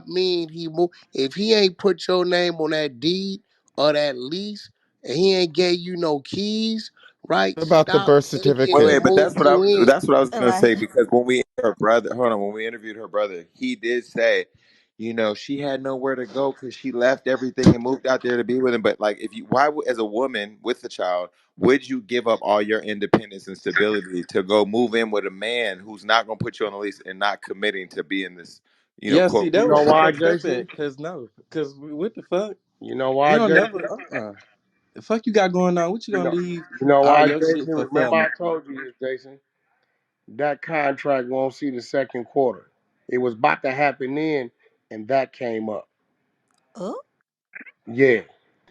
mean he moved. If he ain't put your name on that deed or that lease, and he ain't gave you no keys, right? What about the Stop birth thinking he certificate? But moved you in. that's what I was gonna say, Elijah. because when we her brother, hold on, when we interviewed her brother, he did say, she had nowhere to go because she left everything and moved out there to be with him. But like, if you, as a woman with a child, would you give up all your independence and stability to go move in with a man who's not gonna put you on the lease and not committing to be in this, Yeah, see, quote that You was know kind relationship? why, of tripping. Jason? Cause no, cause what the fuck? You know You why, don't Jason? never. The fuck you got going on? What you You gonna know, leave you know all why, your shit Jason? for Remember family? I told you this, Jason. That contract won't see the second quarter. It was about to happen then, and that came up. Oh, Yeah,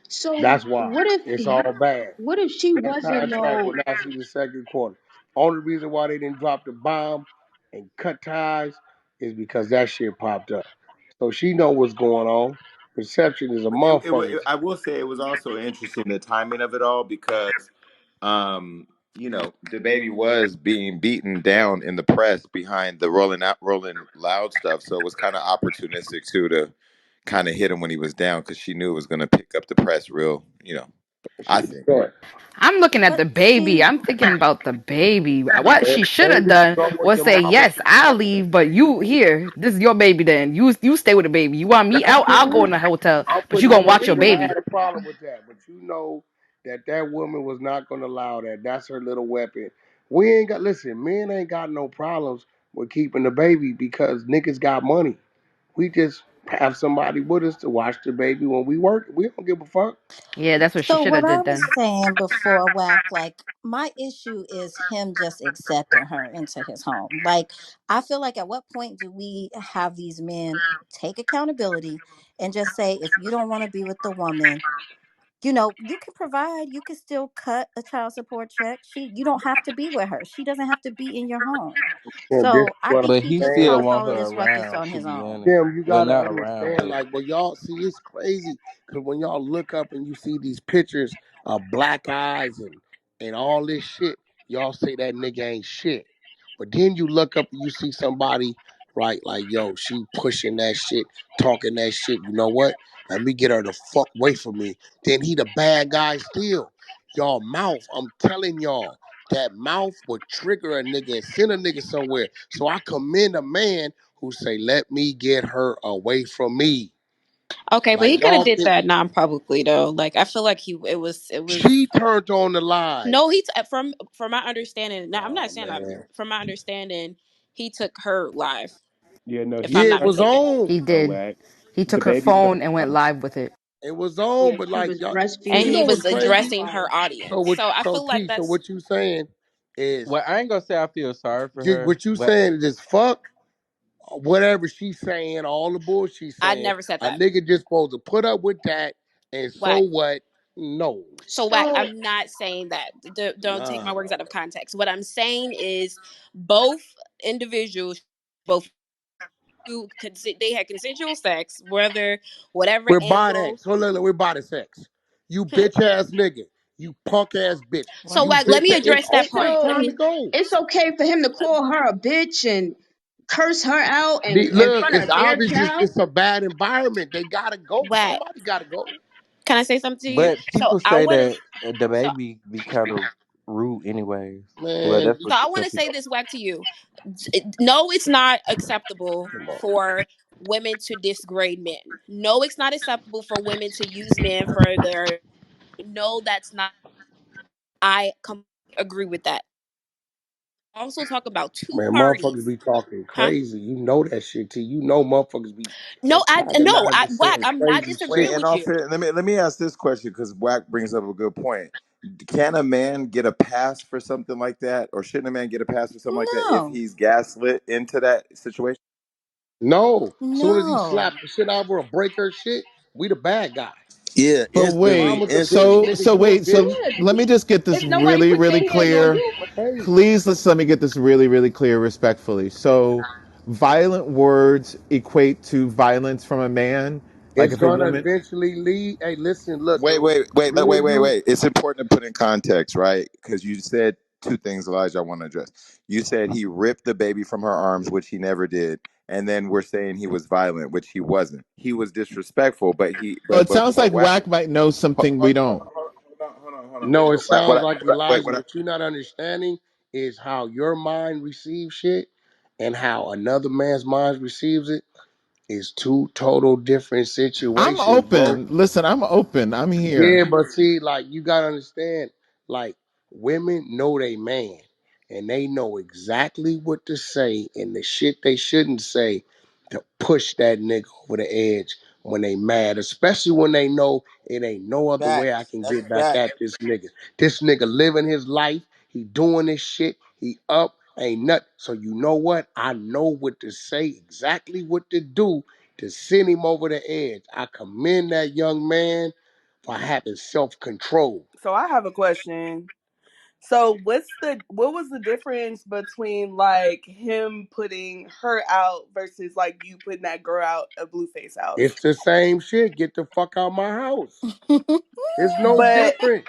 So that's why. what if It's all bad. what if she That wasn't contract will no? not see the second quarter. Only reason why they didn't drop the bomb and cut ties is because that shit popped up. So she know what's going on. Perception is a motherfucker. I will say it was also interesting, the timing of it all, because the baby was being beaten down in the press behind the rolling loud stuff, so it was kind of opportunistic too to kind of hit him when he was down, because she knew it was going to pick up the press real, I She think. good. I'm looking at but the baby. see, I'm thinking about the baby. What she should have Baby done go with was the say, mama. "Yes, I'll leave, but you here. This is your baby. Then you stay with the baby. You want me I'm out? I'll go cool. in the hotel, I'm but you putting it gonna on watch you. your I baby." had a problem with that, but you know that woman was not going to allow that. That's her little weapon. We ain't got, listen, men ain't got no problems with keeping the baby because niggas got money. We just have somebody with us to watch the baby when we work. We don't give a fuck. Yeah, that's what she so should what have I did was then. saying before, Whack, like my issue is him just accepting her into his home. Like, I feel like at what point do we have these men take accountability and just say, if you don't want to be with the woman, you can provide, you can still cut a child support check. You don't have to be with her. She doesn't have to be in your home. And this is So I what I'm think But he he just saying. still caused want all her of this ruckus around, on to his be own. honest. Tim, you Well, gotta not around, understand, but like, well, y'all see, it's crazy because when y'all look up and you see these pictures of black eyes and all this shit, y'all say that nigga ain't shit. But then you look up and you see somebody, right, like, yo, she pushing that shit, talking that shit. You know what? Let me get her the fuck away from me. Then he the bad guy still. Y'all mouth, I'm telling y'all, that mouth would trigger a nigga and send a nigga somewhere. So I commend a man who say, "Let me get her away from me." Okay, but Like he could have y'all did think that non-publicly though. Like I feel like it was she turned on the no, live. from my understanding. Now I'm not Oh saying that. man, From my understanding, he took her live. yeah, no, If he I'm yeah, was it not was breastfeeding. mistaken, on. He did. Whack. He The took her baby was phone and went live with it. It was on. Yeah, But she like was y'all, so and you breastfeeding he know and what's was she took crazy? her addressing live. her So audience. what? So I So feel like T. So that's what you saying is Well, I ain't gonna say I feel sorry for her, what you but saying is fuck whatever she's saying, all the bullshit she's I saying. never said A that. nigga just supposed to put up with that, and so Whack. what? No, So Whack. So I'm not saying that. Don't take my nah. words out of context. What I'm saying is both individuals, both they had consensual sex, whether whatever We're body angle. sex. Hold on, we're body sex. You bitch ass nigga. You punk ass bitch. So What? You Whack, let bitch. me It's address that okay. point. so Time to go. it's okay for him to call her a bitch and curse her out and in Look, front it's of their obvious. child. It's a bad environment. They gotta go. Whack. Somebody gotta go. Can I say something to you? but people I say want to. that the So baby be kind of rude anyways. Well, Man, that's so what I some want to say people. this Whack to you. No, it's not acceptable come on. for women to disgrade men. No, it's not acceptable for women to use men for their. No, that's not. I agree with that. Also, talk about two Man, motherfuckers parties, be talking huh? crazy. You know that shit, T. You know motherfuckers be No, antagonizing, Whack. saying I'm not crazy Wait, disagreeing shit. and with you. also, let me ask this question, because Wack brings up a good point. Can a man get a pass for something like that, or shouldn't a man get a pass for something like that if No, he's gaslit into that situation? No. Soon as he no. slap the shit out of her or break her shit, we the bad guy. Yeah, If but your Instantly, wait. mama's a bitch, instantly. nigga, you a bitch. So Yeah, let me just get this if nobody really, put really their hands on clear. you, Hey, Please, let me get this really, really clear respectfully. So, violent words equate to violence from a man. Like it's if a gonna woman, eventually lead. Hey, listen, look, Wait, wait, wait, me wait, and wait, you, wait. It's important to put in context, right? Because you said two things, Elijah, I want to address. You said he ripped the baby from her arms, which he never did. and then we're saying he was violent, which he wasn't. He was disrespectful, but Well, it but sounds what like Wack? Wack might know something we don't. Hold on. No, it sounds What? like Wait, Elijah. what? What you're not understanding is how your mind receives shit and how another man's mind receives it is two total different I'm situations, bro. open. Listen, I'm open. I'm here. Yeah, but see, like you gotta understand, like women know they man, and they know exactly what to say and the shit they shouldn't say to push that nigga over the edge when they mad, especially when they know it ain't no other way I Facts. can That's get back facts. at this nigga. This nigga living his life, he doing this shit, he up, ain't nothing. So you know what? I know what to say, exactly what to do to send him over the edge. I commend that young man for having self-control. So I have a question. So what was the difference between like him putting her out versus like you putting that girl out of Blueface house? It's the same shit. Get the fuck out my house. It's no But different.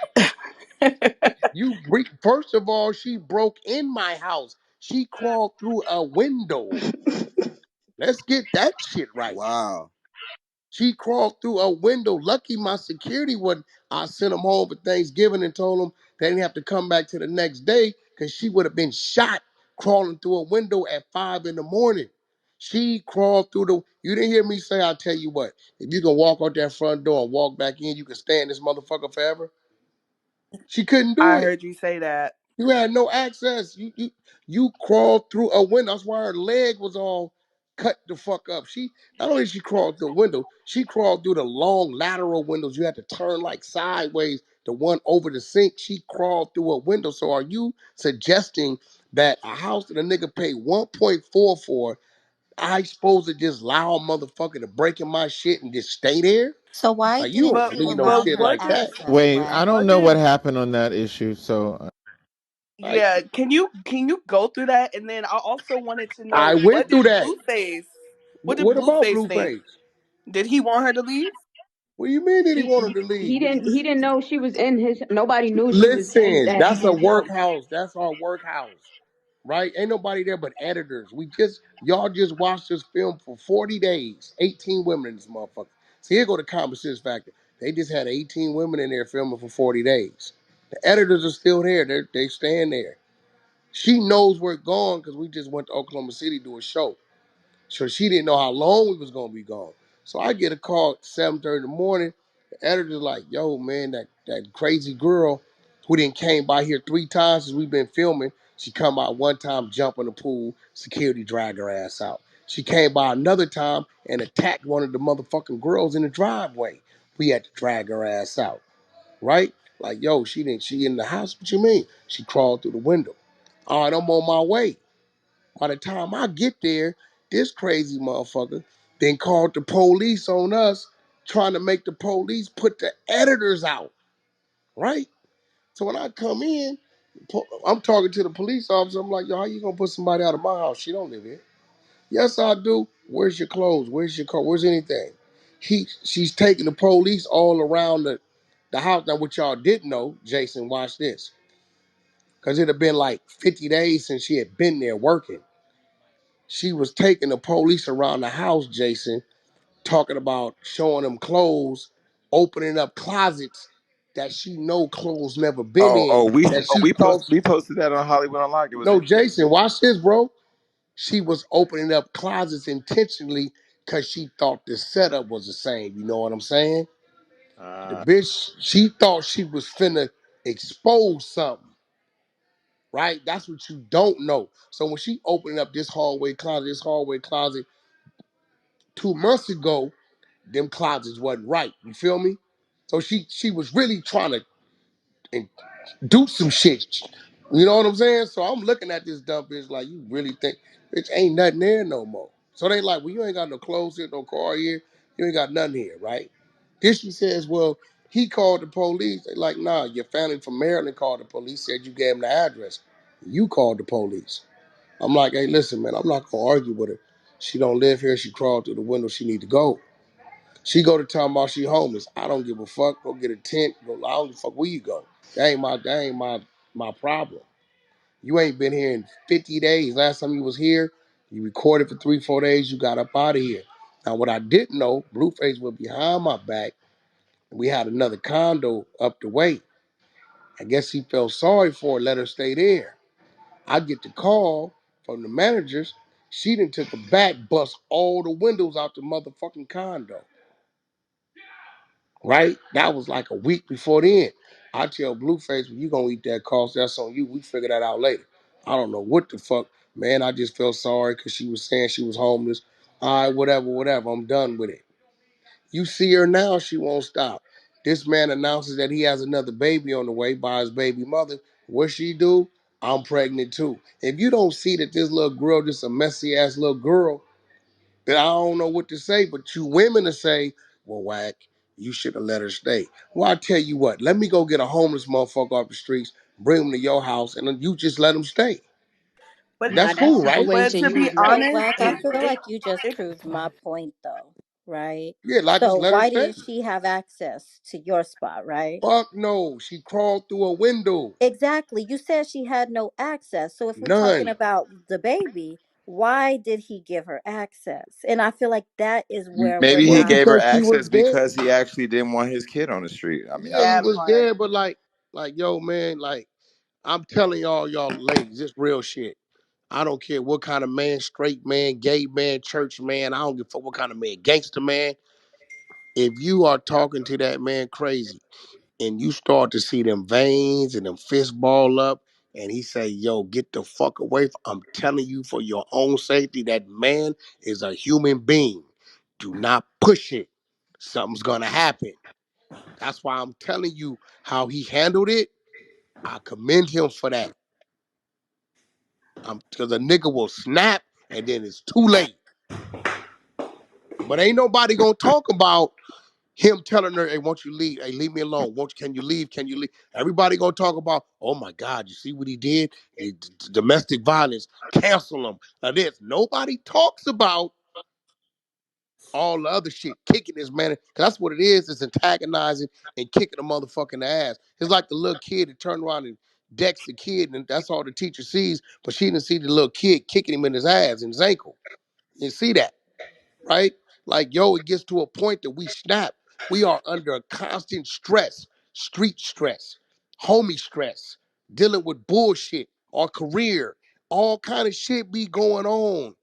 First of all, she broke in my house. She crawled through a window. Let's get that shit right. Wow. She crawled through a window. Lucky my security wasn't. I sent them home for Thanksgiving and told them they didn't have to come back to the next day because she would have been shot crawling through a window at 5 in the morning. She crawled through the. You didn't hear me say, I'll tell you what. If you can walk out that front door and walk back in, you can stay in this motherfucker forever. She couldn't do I it. heard you say that. You had no access. You crawled through a window. That's why her leg was all cut the fuck up. She not only she crawled through a window, she crawled through the long lateral windows. You had to turn like sideways. The one over the sink, she crawled through a window. So are you suggesting that a house that a nigga paid 1.4 for, I supposed to just allow a motherfucker to break in my shit and just stay there? So why Like you didn't don't But you believe no allow but shit her what like did that. access, Wait, I Wack? don't what know what did happened on that issue. So Like yeah, can you go through that? And then I also wanted to I know went through that. What did What about Blueface think? Blueface? Did he want her to leave? What do you mean that he He wanted to leave? he didn't know she was in his. Nobody knew she was in Listen, that that's a his house. workhouse. That's our workhouse, right? Ain't nobody there but editors. Y'all just watched this film for 40 days. 18 women in this motherfucker. So here go the common sense factor. They just had 18 women in there filming for 40 days. The editors are still there. They stand there. She knows we're gone because we just went to Oklahoma City to do a show. So she didn't know how long we was gonna be gone. So I get a call at 7:30 in the morning. The editor's like, yo, man, that crazy girl who didn't came by here 3 times since we've been filming. She come by one time, jump in the pool, security drag her ass out. She came by another time and attacked one of the motherfucking girls in the driveway. We had to drag her ass out, right? Like, yo, she in the house. What you mean? She crawled through the window. All right, I'm on my way. By the time I get there, this crazy motherfucker then called the police on us, trying to make the police put the editors out, right? So when I come in, I'm talking to the police officer. I'm like, yo, how you gonna put somebody out of my house? She don't live here. Yes, I do. Where's your clothes? Where's your car? Where's anything? She's taking the police all around the house. Now, what y'all didn't know, Jason, watch this. Because it had been like 50 days since she had been there working. She was taking the police around the house, Jason, talking about showing them clothes, opening up closets that she know clothes never been in. That she thought, We posted that on Hollywood Unlocked. It was no, interesting. Jason, watch this, bro. She was opening up closets intentionally because she thought the setup was the same. You know what I'm saying? The bitch, she thought she was finna expose something, right? That's what you don't know. So when she opened up this hallway closet 2 months ago, them closets wasn't right. You feel me? So she was really trying to do some shit. You know what I'm saying? So I'm looking at this dumb bitch like, you really think, bitch, ain't nothing there no more. So they like, well, you ain't got no clothes here, no car here. You ain't got nothing here, right? Then she says, well, he called the police. They like, nah, your family from Maryland called the police, said you gave him the address. You called the police. I'm like, hey, listen, man, I'm not gonna argue with her. She don't live here. She crawled through the window. She need to go. She go to town about she homeless. I don't give a fuck. Go get a tent. Go. I don't give a fuck where you go. That ain't my problem. You ain't been here in 50 days. Last time you was here, You recorded for 3, 4 days, you got up out of here. Now, what I didn't know, Blueface was behind my back. We had another condo up the way. I guess he felt sorry for her, let her stay there. I get the call from the managers. She done took a bat, bust all the windows out the motherfucking condo. Right? That was like a week before then. I tell Blueface, when you gonna eat that cost, that's on you. We figure that out later. I don't know what the fuck. Man, I just felt sorry because she was saying she was homeless. All right, whatever, whatever. I'm done with it. You see her now, she won't stop. This man announces that he has another baby on the way by his baby mother. What she do? I'm pregnant too. If you don't see that this little girl, just a messy ass little girl, then I don't know what to say. But you women to say, well, Wack, you should have let her stay. Well, I tell you what, let me go get a homeless motherfucker off the streets, bring him to your house, and then you just let him stay. But Now That's that cool, right? but situation, to you be was right. But honest, Wack, I it feel it like you just it proved my point though, right? Yeah, like just So let her why stay. didn't she have access to your spot, right? Fuck no. She crawled through a window. Exactly. You said she had no access. So if we're talking None. about the baby, why did he give her access? And I feel like that is where we're Maybe Well, he not. gave her because she was access dead. because he actually didn't want his kid on the street. I mean, Yeah, he that was part. dead, but like, yo, man, like, I'm telling y'all ladies, it's real shit. I don't care what kind of man, straight man, gay man, church man, I don't give a fuck what kind of man, gangster man. If you are talking to that man crazy and you start to see them veins and them fists ball up, and he say, yo, get the fuck away I'm telling you for your own safety, that man is a human being. Do not push it. Something's gonna happen. That's why I'm telling you how he handled it. I commend him for that. Because a nigga will snap and then it's too late. But ain't nobody gonna talk about him telling her, hey, won't you leave? Hey, leave me alone. Can you leave? Can you leave? Everybody gonna talk about, oh my God, you see what he did? Domestic violence, cancel him. Now this, nobody talks about all the other shit, kicking this man. Cause that's what it is. It's antagonizing and kicking a motherfucking ass. It's like the little kid that turned around and decks the kid, and that's all the teacher sees. But she didn't see the little kid kicking him in his ass and his ankle. You see that, right? Like, yo, it gets to a point that we snap. We are under constant stress, street stress, homie stress, dealing with bullshit, our career, all kind of shit be going on,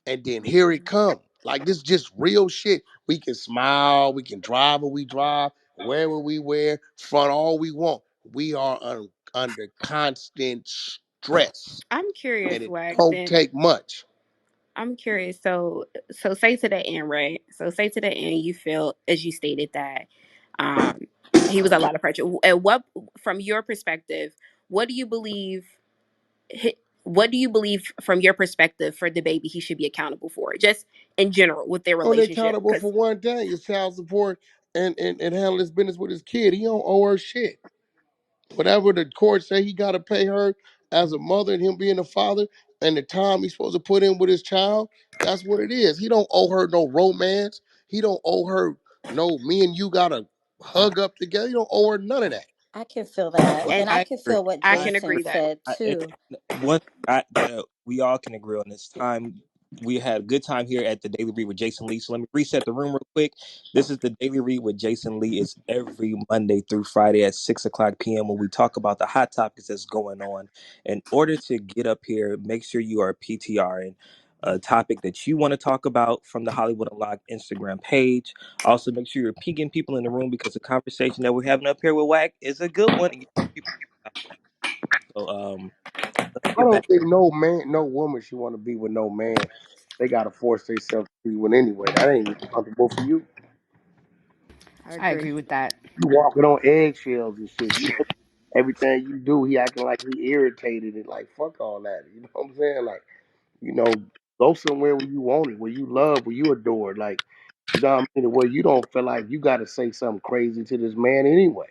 and then here it come. Like this, just real shit. We can smile, we can drive what we drive, wear what we wear, front all we want. We are under constant stress, I'm and curious, it Wax. don't Then take much. I'm curious. So say to the end, right? So say to the end, you feel as you stated that um he was a lot of pressure. And what, from your perspective, what do you believe? What do you believe from your perspective for the baby he should be accountable for, just in general with their Only relationship? accountable Because for one thing: his child support and handle his business with his kid. He don't owe her shit. Whatever the court say he got to pay her as a mother and him being a father, and the time he's supposed to put in with his child, that's what it is. He don't owe her no romance. He don't owe her no me and you gotta hug up together. He don't owe her none of that. I can feel that. Well, and And I I can agree. feel what I I can Jason agree agree. that. said And too. one that we all can agree on this time. We had a good time here at the Daily Read with Jason Lee. So let me reset the room real quick. This is the Daily Read with Jason Lee. It's every Monday through Friday at 6 o'clock p.m. when we talk about the hot topics that's going on. In order to get up here, make sure you are PTRing a topic that you want to talk about from the Hollywood Unlocked Instagram page. Also, make sure you're pinging people in the room because the conversation that we're having up here with Wack is a good one. And get people out. So let's I get back. don't think no man, no woman should want to be with no man. They gotta force themselves to be with anyway. That ain't even comfortable for you. I I agree. agree with that. You walking on eggshells and shit. You everything you do, he acting like he irritated and like fuck all that. You know what I'm saying? Like, go somewhere where you want it, where you love, where you adore. Like, you know what I mean? Where you don't feel like you got to say something crazy to this man anyway.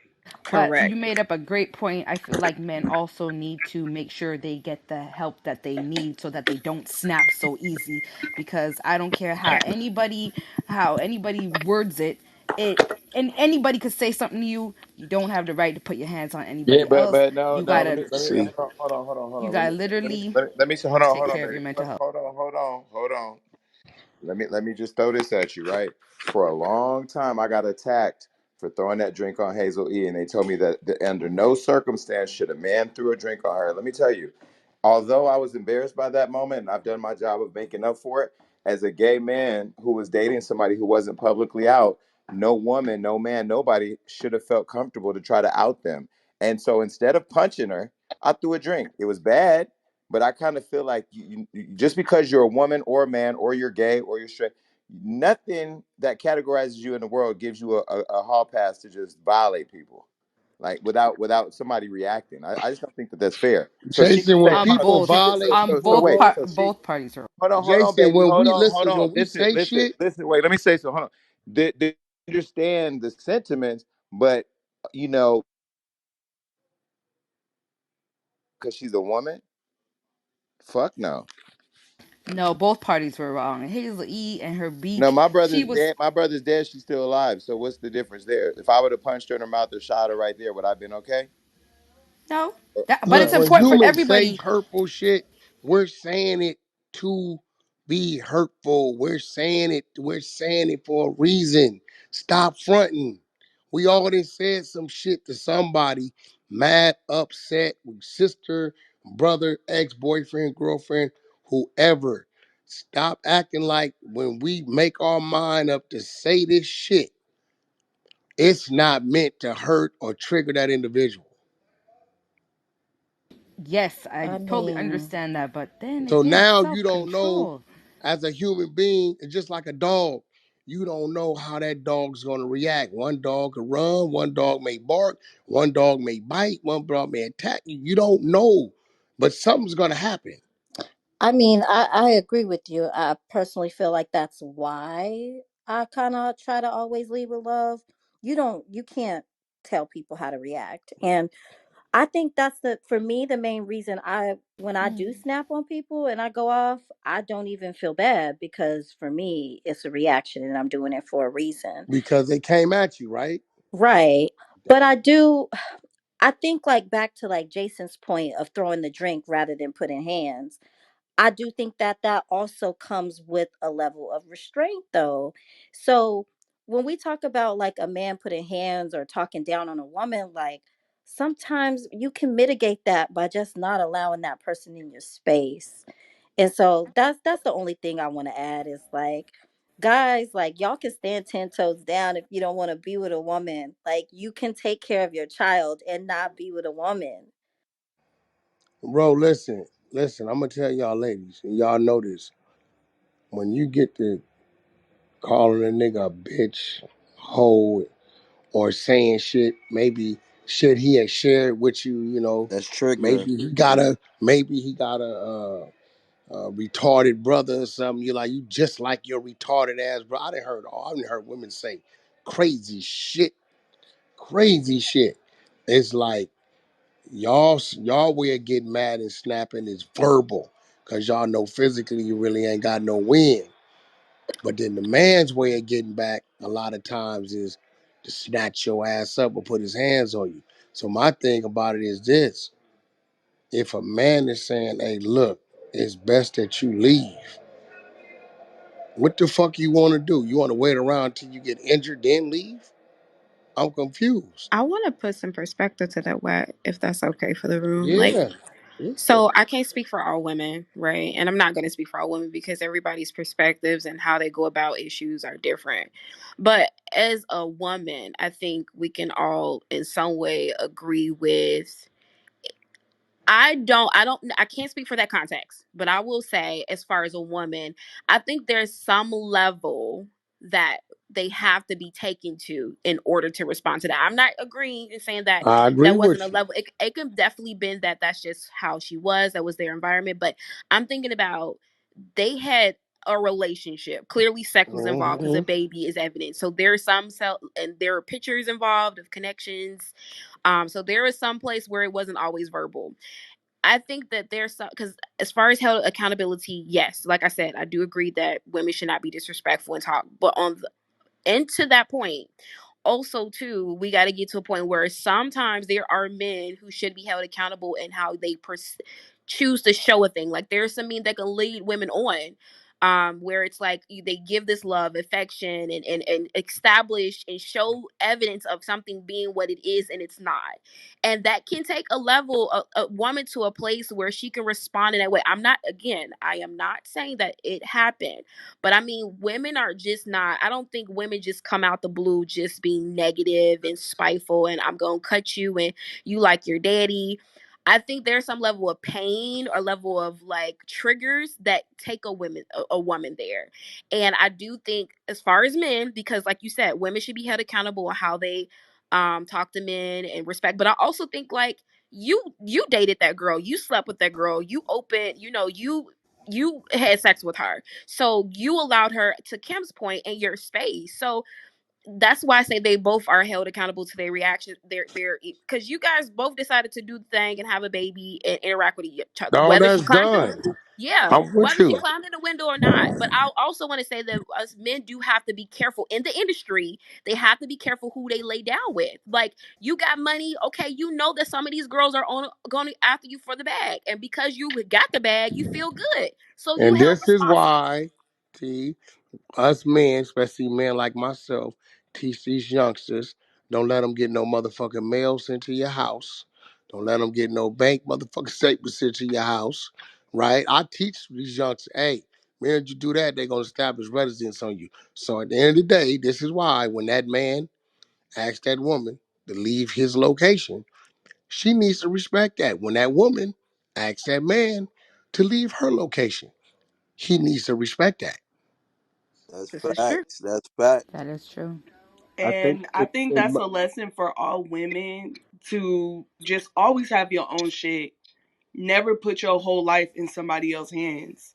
But you Correct. made up a great point. I feel like men also need to make sure they get the help that they need so that they don't snap so easy. Because I don't care how anybody words it, and anybody could say something to you. You don't have the right to put your hands on yeah, anybody but else. no, You no. gotta Let me you hold on. gotta Let me literally let me say hold on, take hold on, care of baby. your mental health. on. Let me just throw this at you, right? For a long time, I got attacked for throwing that drink on Hazel E, and they told me that under no circumstance should a man throw a drink on her. Let me tell you, although I was embarrassed by that moment, and I've done my job of making up for it, as a gay man who was dating somebody who wasn't publicly out, no woman, no man, nobody should have felt comfortable to try to out them. And so instead of punching her, I threw a drink. It was bad, but I kind of feel like just because you're a woman or a man or you're gay or you're straight, nothing that categorizes you in the world gives you a hall pass to just violate people, like without somebody reacting. I just don't think that that's fair. So she could Jason, when say, On hold on. So people she both, could. So violate on so so people, both wait. bro, part, So she. both parties are. Hold on, Jason, baby. when we Hold listen, on. when we Listen, say listen, shit, listen. Wait, let me say so. Hold on. They understand the sentiments, but you know, because she's a woman. Fuck no. No, both parties were wrong. Hazel E and her No, beach, my she brother's was dead. My brother's dead. She's still alive. So what's the difference there? If I would have punched her in her mouth or shot her right there, would I have been okay? no. Or, But look, it's or when important for humans say everybody. hurtful shit, we're saying it to be hurtful. We're saying it for a reason. Stop fronting. We already said some shit to somebody, mad, upset, with sister, brother, ex-boyfriend, girlfriend, whoever. Stop acting like when we make our mind up to say this shit, it's not meant to hurt or trigger that individual. Yes, I I totally mean, understand that, but then So again, now you self don't know, control. as a human being, it's just like a dog. You don't know how that dog's going to react. One dog can run, one dog may bark, one dog may bite, one dog may attack you. You don't know, but something's going to happen. I agree with you. I personally feel like that's why I kind of try to always lead with love. You can't tell people how to react. And I think that's for me, the main reason when I do snap on people and I go off, I don't even feel bad because for me, it's a reaction and I'm doing it for a reason. Because they came at you, right? Right. But I think like back to like Jason's point of throwing the drink rather than putting hands. I do think that that also comes with a level of restraint, though. So when we talk about like a man putting hands or talking down on a woman, like sometimes you can mitigate that by just not allowing that person in your space. And so that's the only thing I want to add is like, guys, like y'all can stand 10 toes down if you don't want to be with a woman. Like you can take care of your child and not be with a woman. Bro, listen, I'm going to tell y'all ladies, and y'all know this. When you get to calling a nigga a bitch, hoe, or saying shit, maybe shit he had shared with you, That's triggering. maybe he got a retarded brother or something. You're like, you just like your retarded ass bro. I didn't heard women say crazy shit. It's like y'all way of getting mad and snapping is verbal, cause y'all know physically you really ain't got no win. But then the man's way of getting back a lot of times is to snatch your ass up or put his hands on you. So my thing about it is this: if a man is saying, "Hey, look, it's best that you leave," what the fuck you want to do? You want to wait around till you get injured then leave? I'm confused. I want to put some perspective to that, Wack, if that's okay for the room. Like, Yeah. Yeah. so I can't speak for all women, right? And I'm not going to speak for all women because everybody's perspectives and how they go about issues are different. But as a woman, I think we can all in some way agree with I can't speak for that context, but I will say as far as a woman, I think there's some level that they have to be taken to in order to respond to that. I'm not agreeing and saying that I agree that wasn't a with you. level. It could definitely been that that's just how she was, that was their environment, but I'm thinking about they had a relationship. Clearly sex was involved because a Hmm. baby is evident. So there's and there are pictures involved of connections. So there is some place where it wasn't always verbal. I think that there's some because as far as held accountability, yes, like I said, I do agree that women should not be disrespectful and talk. But and to that point, also too, we got to get to a point where sometimes there are men who should be held accountable in how they choose to show a thing. Like there's some men that can lead women on. where it's like they give this love, affection, and establish and show evidence of something being what it is and it's not. And that can take a woman to a place where she can respond in that way. I am not saying that it happened, but I mean, women are just not, I don't think women just come out the blue just being negative and spiteful and I'm gonna cut you and you like your daddy. I think there's some level of pain or level of like triggers that take a woman there. And I do think as far as men, because like you said, women should be held accountable on how they talk to men and respect. But I also think like you dated that girl, you slept with that girl, you opened, you had sex with her. So you allowed her, to Kim's point, in your space. So that's why I say they both are held accountable to their reaction. They're because you guys both decided to do the thing and have a baby and interact with each other, No, whether she that's climbed done. yeah, I'm with whether she you. climbed in the window or not. But I also want to say that us men do have to be careful in the industry. They have to be careful who they lay down with. Like you got money, okay, you know that some of these girls are on going after you for the bag, and because you got the bag, you feel good, so you And held this is responsible. why, T, us men, especially men like myself, teach these youngsters, don't let them get no motherfucking mail sent to your house. Don't let them get no bank motherfucking statement sent to your house, right? I teach these youngsters, hey, man, you do that, they're going to establish residence on you. So at the end of the day, this is why when that man asks that woman to leave his location, she needs to respect that. When that woman asks that man to leave her location, he needs to respect that. That's This is true. facts. That's facts. That is true. And I think It that's a lesson for all women to just always have your own shit. Never put your whole life in somebody else's hands.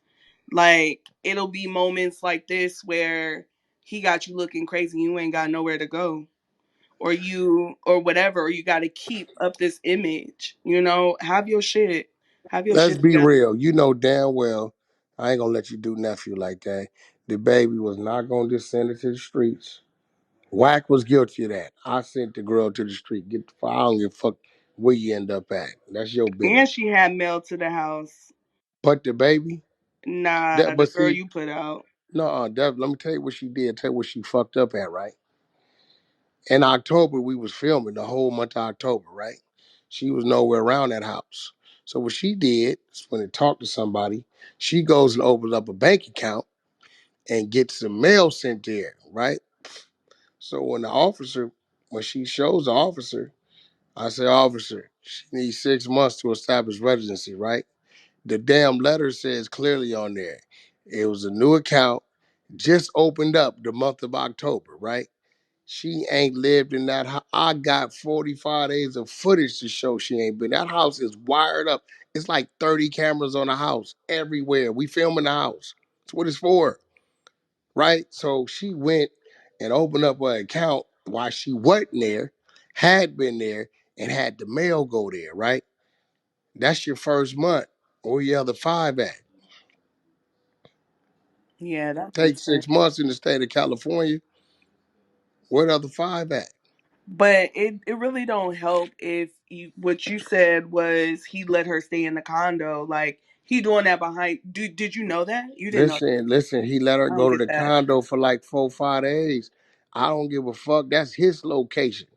Like it'll be moments like this where he got you looking crazy, you ain't got nowhere to go. Or whatever, or you got to keep up this image, have your shit. Have your Let's shit be together. real. You know damn well I ain't gonna let you do nephew like that. The baby was not gonna just send it to the streets. Wack was guilty of that. I sent the girl to the street. Get the fuck. I don't give a fuck where you end up at. That's your And business. she had mail to the house. But the baby, Nah, that the but girl see, you put out. no, let me tell you what she did. Tell you what she fucked up at, right? In October, we was filming the whole month of October, right? She was nowhere around that house. So what she did is when it talked to somebody, she goes and opens up a bank account and gets some mail sent there, right? So when she shows the officer, I say, officer, she needs 6 months to establish residency, right? The damn letter says clearly on there, it was a new account, just opened up the month of October, right? She ain't lived in that house. I got 45 days of footage to show she ain't been. That house is wired up. It's like 30 cameras on the house everywhere. We filming the house. That's what it's for, right? So she went and opened up her account while she wasn't there, had been there, and had the mail go there, right? That's your first month. Where your other five at? Yeah, that Take makes sense. 6 months in the state of California. Where the other five at? But it really don't help if what you said was he let her stay in the condo. Like he doing that behind. Did you know that? You didn't know Listen, he let her that. I don't go to get the that. condo for like 4, 5 days. I don't give a fuck. That's his location.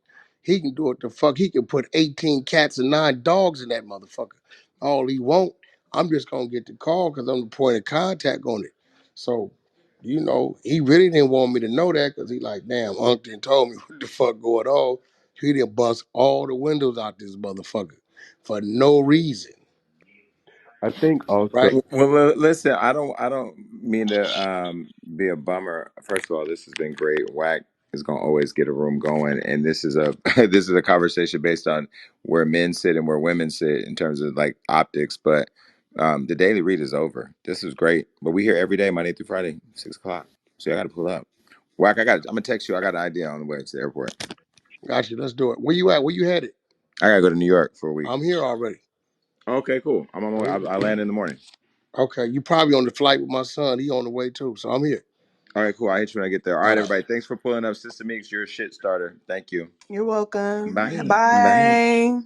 He can do it the fuck. He can put 18 cats and 9 dogs in that motherfucker. All he want. I'm just gonna get the call because I'm the point of contact on it. So, he really didn't want me to know that because he like, damn, Unc done told me what the fuck going on. He didn't bust all the windows out this motherfucker for no reason, I think also. right? Well, listen, I don't mean to be a bummer. First of all, this has been great. Whack is gonna always get a room going, and this is a this is a conversation based on where men sit and where women sit in terms of like optics. But the daily read is over. This is great, but we here every day, Monday through Friday, 6 o'clock. So I got to pull up. Whack, I'm gonna text you. I got an idea on the way to the airport. Got you. Let's do it. Where you at? Where you headed? I gotta go to New York for a week. I'm here already. Okay, cool. I'm on my way. I land in the morning. Okay, you probably on the flight with my son. He on the way too, so I'm here. All right, cool. I hit you when I get there. All All right, right. everybody. Thanks for pulling up. Sister Meeks, you're a shit starter. Thank you. You're welcome. Bye. Bye. Bye.